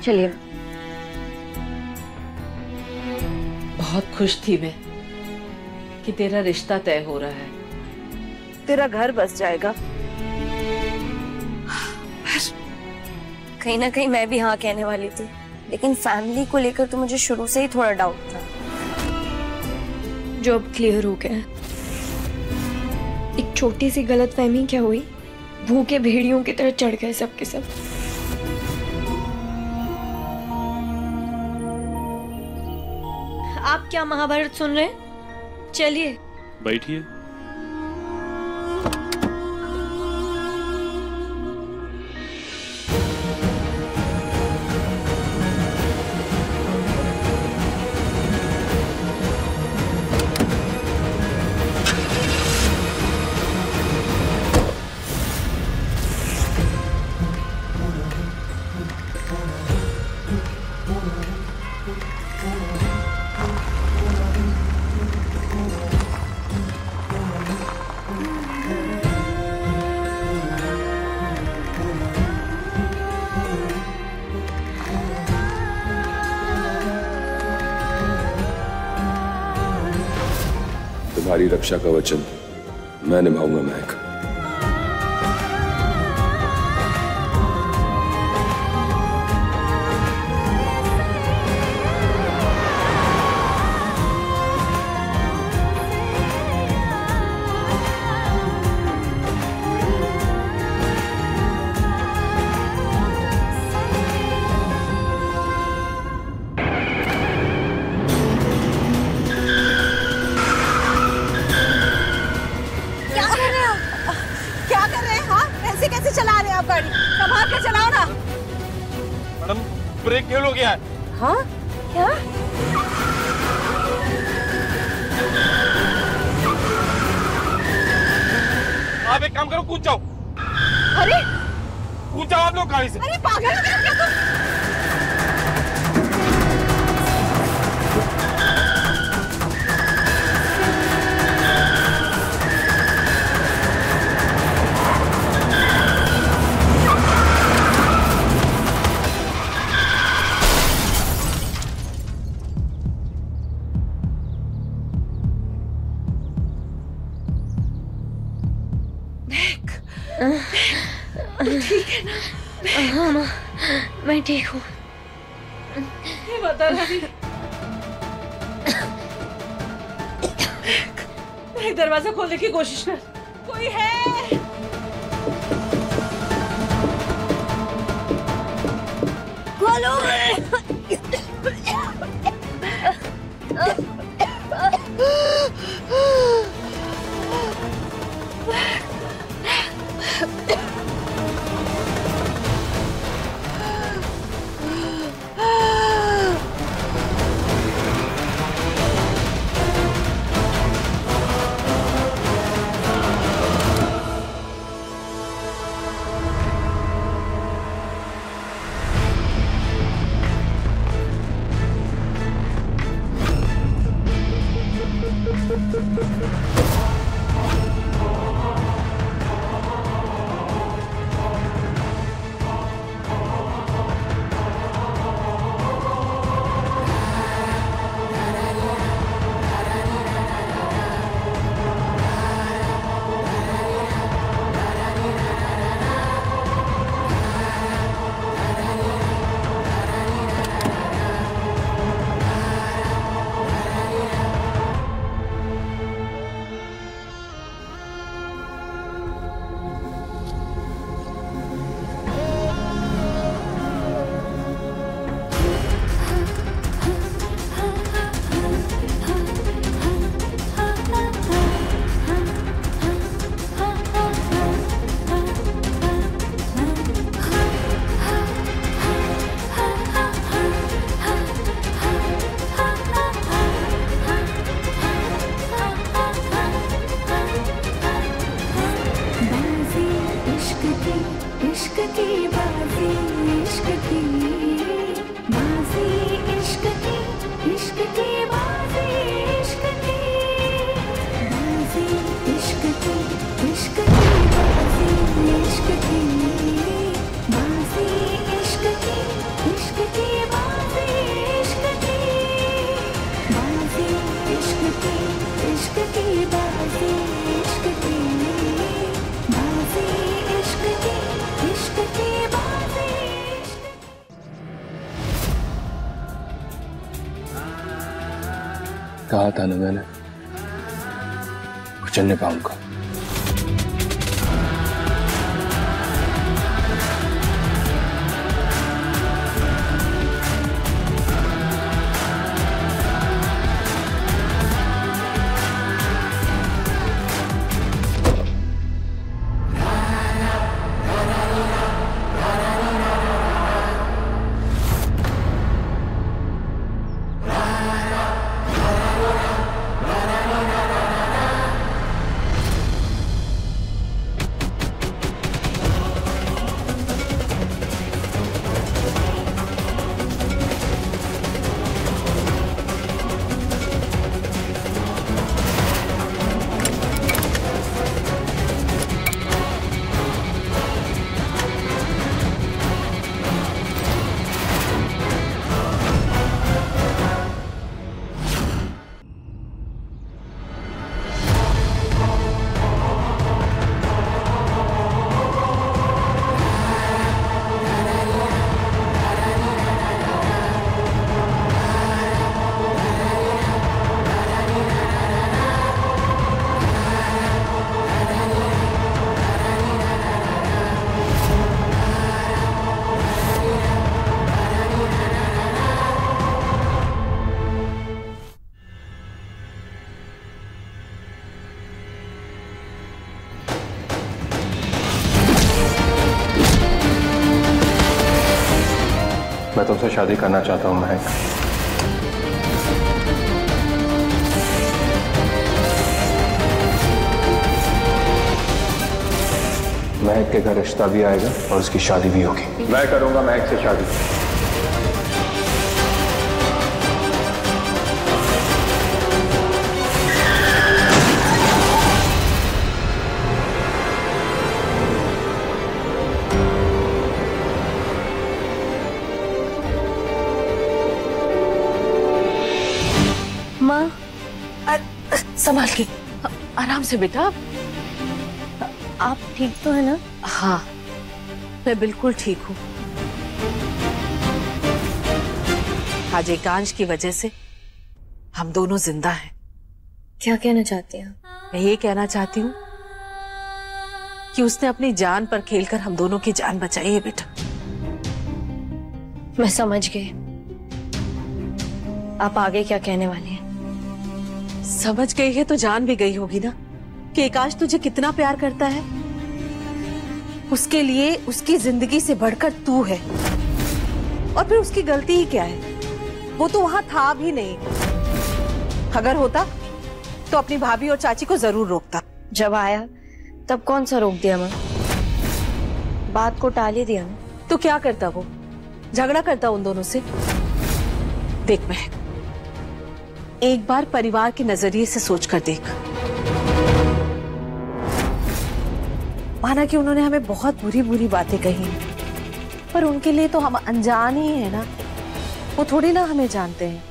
चलिए। बहुत खुश थी मैं कि तेरा रिश्ता तय हो रहा है, तेरा घर बस जाएगा। कहीं ना कहीं मैं भी हाँ कहने वाली थी, लेकिन फैमिली को लेकर तो मुझे शुरू से ही थोड़ा डाउट था, जो अब क्लियर हो गया। एक छोटी सी गलतफहमी क्या हुई, भूखे भेड़ियों की तरह चढ़ गए सबके सब। आप क्या महाभारत सुन रहे हैं? चलिए बैठिए। तुम्हारी रक्षा का वचन मैं निभाऊंगा महक। संभाल के चलाओ ना। मैडम ब्रेक फेल हो गया है। हाँ क्या? आप एक काम करो, कूद जाओ। अरे कूद जाओ आप लोग गाड़ी से। अरे पागल हो गया क्या तुम? ठीक है ना? हाँ माँ, मैं ठीक हूँ। ये बता रही दरवाजा खोलने की कोशिश कर, कोई है? खोलो। इश्क की कहा था ना मैंने, कुचल नहीं पाऊंगा। मैं तुमसे शादी करना चाहता हूं महक। महक के घर रिश्ता भी आएगा और उसकी शादी भी होगी। मैं करूंगा महक से शादी। माँ, संभाल के, आराम से बेटा। आप ठीक तो है ना? हाँ, मैं बिल्कुल ठीक हूँ। आज एकांश की वजह से हम दोनों जिंदा हैं। क्या कहना चाहती हैं? मैं ये कहना चाहती हूँ कि उसने अपनी जान पर खेलकर हम दोनों की जान बचाई है बेटा। मैं समझ गई। आप आगे क्या कहने वाली हैं? समझ गई है तो जान भी गई होगी ना कि एकांश तुझे कितना प्यार करता है। उसके लिए उसकी जिंदगी से बढ़कर तू है। और फिर उसकी गलती ही क्या है? वो तो वहां था भी नहीं। अगर होता तो अपनी भाभी और चाची को जरूर रोकता। जब आया तब कौन सा रोक दिया? मैं बात को टाल ही दिया ना। तो क्या करता वो? झगड़ा करता उन दोनों से। देख महक, एक बार परिवार के नजरिए से सोच कर देख। माना कि उन्होंने हमें बहुत बुरी बुरी बातें कही, पर उनके लिए तो हम अनजान ही है ना। वो थोड़ी ना हमें जानते हैं।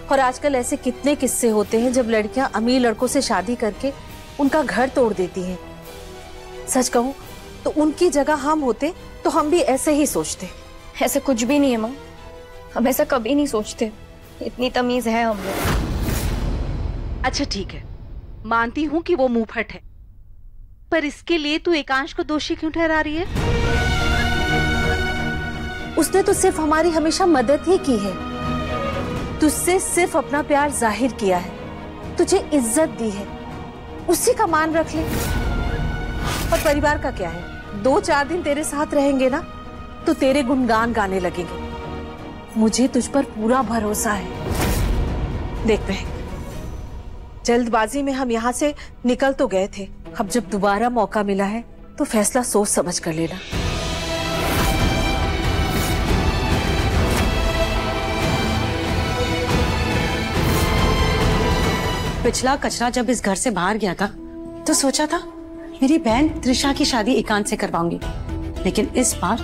और आजकल ऐसे कितने किस्से होते हैं जब लड़कियां अमीर लड़कों से शादी करके उनका घर तोड़ देती हैं। सच कहूं तो उनकी जगह हम होते तो हम भी ऐसे ही सोचते। ऐसा कुछ भी नहीं है माँ, हम ऐसा कभी नहीं सोचते। इतनी तमीज है हम लोग। अच्छा ठीक है, मानती हूँ कि वो मुंहफट है, पर इसके लिए तू एकांश को दोषी क्यों ठहरा रही है? उसने तो सिर्फ हमारी हमेशा मदद ही की है। तुझसे सिर्फ अपना प्यार जाहिर किया है, तुझे इज्जत दी है, उसी का मान रख ले। और परिवार का क्या है? 2-4 दिन तेरे साथ रहेंगे ना तो तेरे गुणगान गाने लगेंगे। मुझे तुझ पर पूरा भरोसा है। देख बहन, जल्दबाजी में हम यहाँ से निकल तो गए थे। अब जब दोबारा मौका मिला है तो फैसला सोच समझ कर लेना। पिछला कचरा जब इस घर से बाहर गया था तो सोचा था मेरी बहन त्रिशा की शादी एकांत से करवाऊंगी, लेकिन इस बार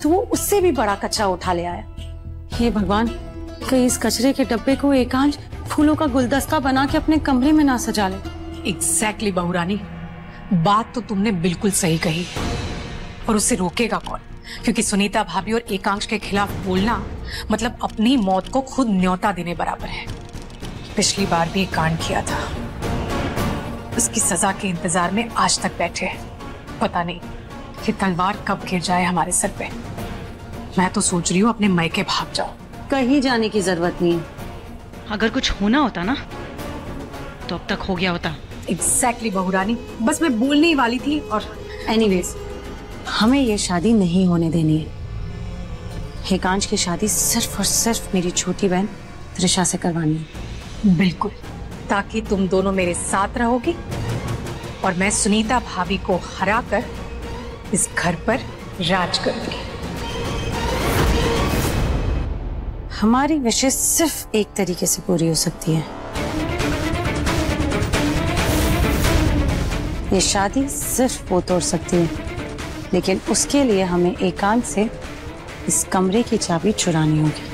तो वो उससे भी बड़ा कचरा उठा ले आया। हे भगवान, कहीं इस कचरे के डब्बे को एकांश फूलों का गुलदस्ता बना के अपने कमरे में ना सजा ले। एग्जैक्टली बहू रानी, बात तो तुमने बिल्कुल सही कही। और उसे रोकेगा कौन? क्योंकि सुनीता भाभी और एकांश के खिलाफ बोलना मतलब अपनी मौत को खुद न्योता देने बराबर है। पिछली बार भी एक कांड किया था, उसकी सजा के इंतजार में आज तक बैठे हैं। पता नहीं कि तलवार कब गिर जाए हमारे सर पे। मैं तो सोच रही हूँ अपने मायके भाग जाऊं। कहीं जाने की जरूरत नहीं है। अगर कुछ होना होता ना तो अब तक हो गया होता। एग्जैक्टली बहू रानी, बस मैं बोलने ही वाली थी। और एनीवेज, हमें ये शादी नहीं होने देनी है। एकांश की शादी सिर्फ और सिर्फ मेरी छोटी बहन त्रिशा से करवानी है। बिल्कुल, ताकि तुम दोनों मेरे साथ रहोगी और मैं सुनीता भाभी को हराकर इस घर पर राज करूंगी। हमारी विशेष सिर्फ एक तरीके से पूरी हो सकती है। ये शादी सिर्फ वो तोड़ सकती है, लेकिन उसके लिए हमें एकांत से इस कमरे की चाबी चुरानी होगी।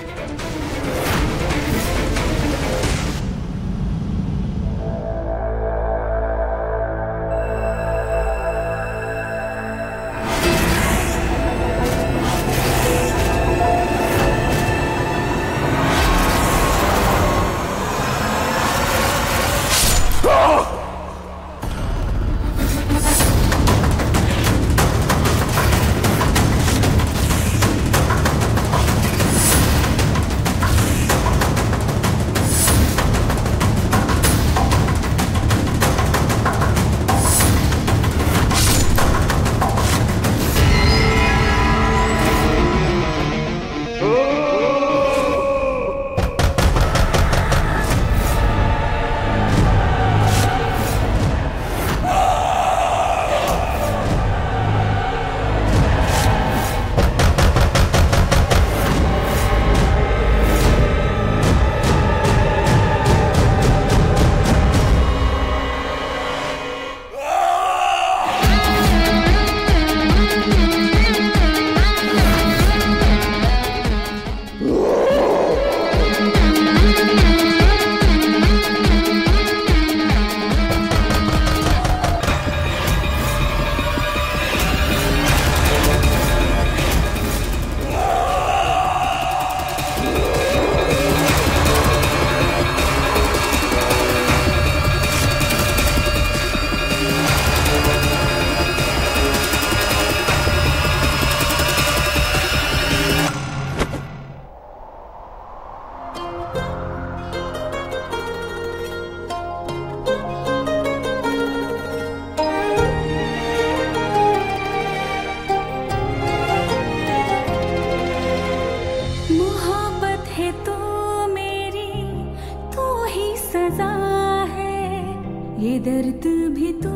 ये दर्द भी तू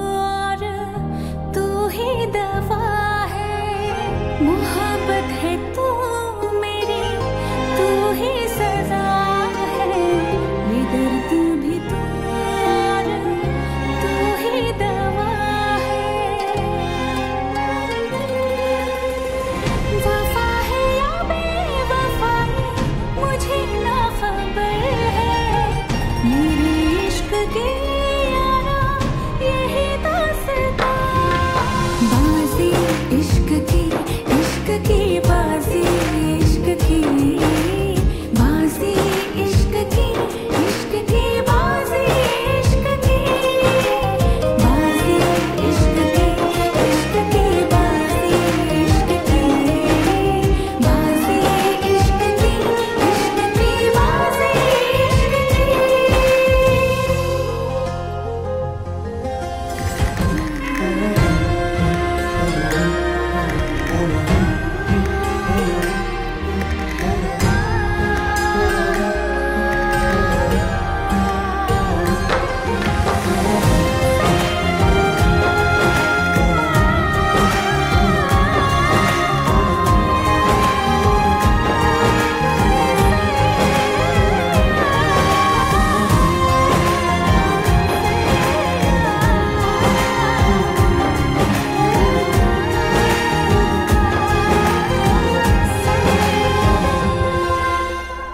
और तू ही दवा है। मोहब्बत है तू मेरी, तू ही सजा है। ये दर्द भी तू और तू ही दवा है। वफा है या बेवफाई मुझे ना खबर है। मेरे इश्क के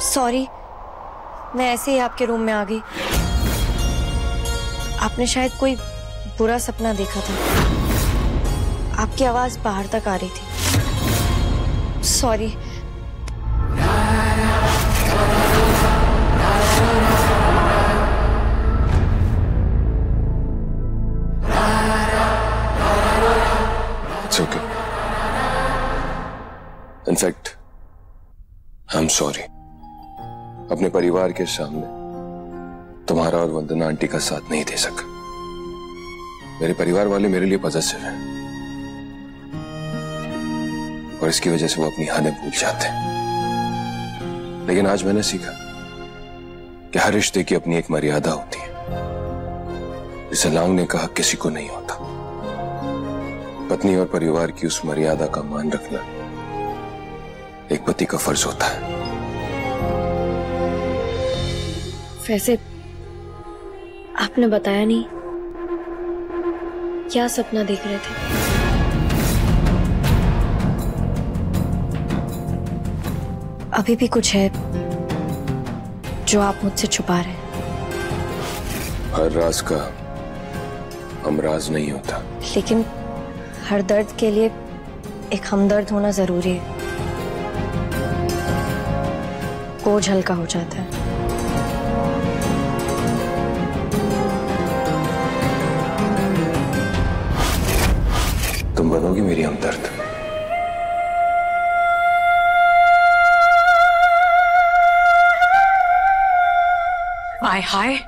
सॉरी, मैं ऐसे ही आपके रूम में आ गई। आपने शायद कोई बुरा सपना देखा था। आपकी आवाज बाहर तक आ रही थी। Sorry. In fact I am sorry, अपने परिवार के सामने तुम्हारा और वंदना आंटी का साथ नहीं दे सका। मेरे परिवार वाले मेरे लिए पॉजिटिव हैं और इसकी वजह से वो अपनी हानि भूल जाते हैं। लेकिन आज मैंने सीखा कि हर रिश्ते की अपनी एक मर्यादा होती है, जिसे लांघने का हक किसी को नहीं होता। पत्नी और परिवार की उस मर्यादा का मान रखना एक पति का फर्ज होता है। वैसे आपने बताया नहीं, क्या सपना देख रहे थे? अभी भी कुछ है जो आप मुझसे छुपा रहे हैं? हर राज का हमराज नहीं होता। लेकिन हर दर्द के लिए एक हमदर्द होना जरूरी है। बोझ हल्का हो जाता है। तुम बनोगी मेरी हमदर्द। हाय हाय,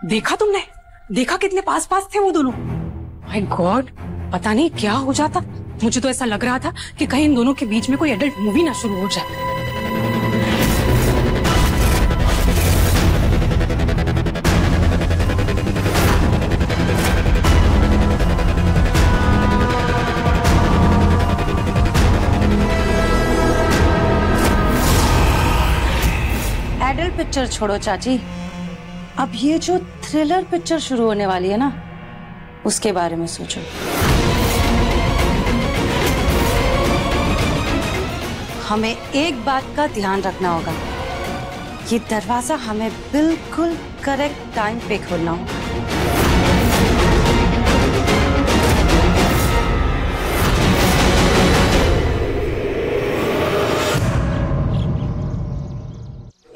देखा तुमने? देखा कितने पास पास थे वो दोनों। माय गॉड, पता नहीं क्या हो जाता। मुझे तो ऐसा लग रहा था कि कहीं इन दोनों के बीच में कोई एडल्ट मूवी ना शुरू हो जाए। एडल्ट पिक्चर छोड़ो चाची, अब ये जो थ्रिलर पिक्चर शुरू होने वाली है ना, उसके बारे में सोचो। हमें एक बात का ध्यान रखना होगा, ये दरवाजा हमें बिल्कुल करेक्ट टाइम पे खोलना होगा।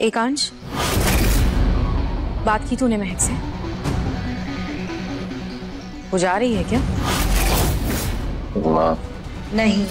एकांश, बात की तूने महक से? वो जा रही है क्या? माँ नहीं।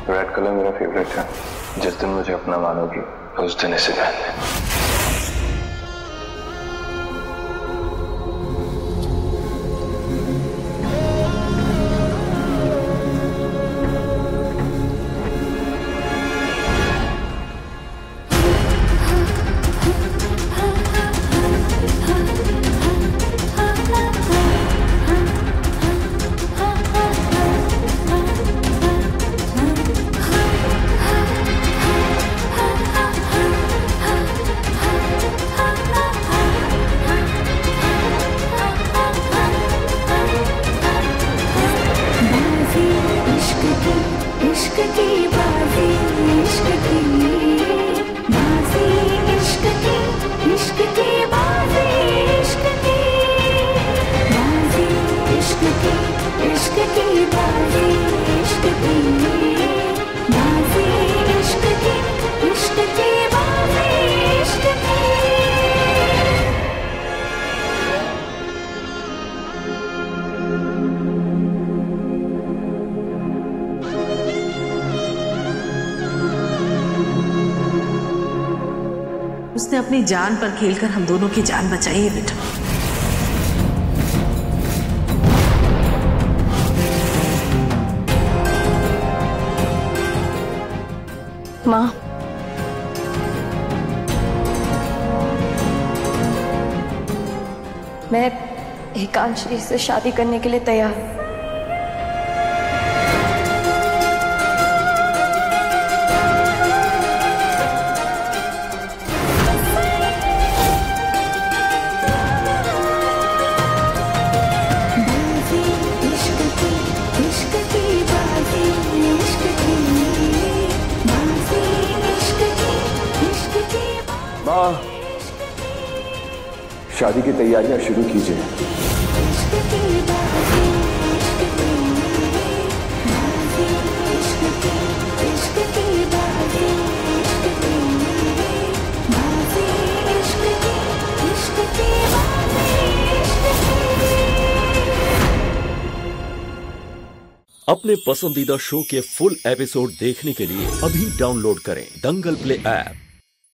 रेड कलर मेरा फेवरेट है। जिस दिन मुझे अपना मानोगी उस दिन इसे पहनना। उसने अपनी जान पर खेलकर हम दोनों की जान बचाई है बेटा। माँ, मैं एकांश से शादी करने के लिए तैयार हूँ। माँ, शादी की तैयारियां शुरू कीजिए। अपने पसंदीदा शो के फुल एपिसोड देखने के लिए अभी डाउनलोड करें दंगल प्ले ऐप।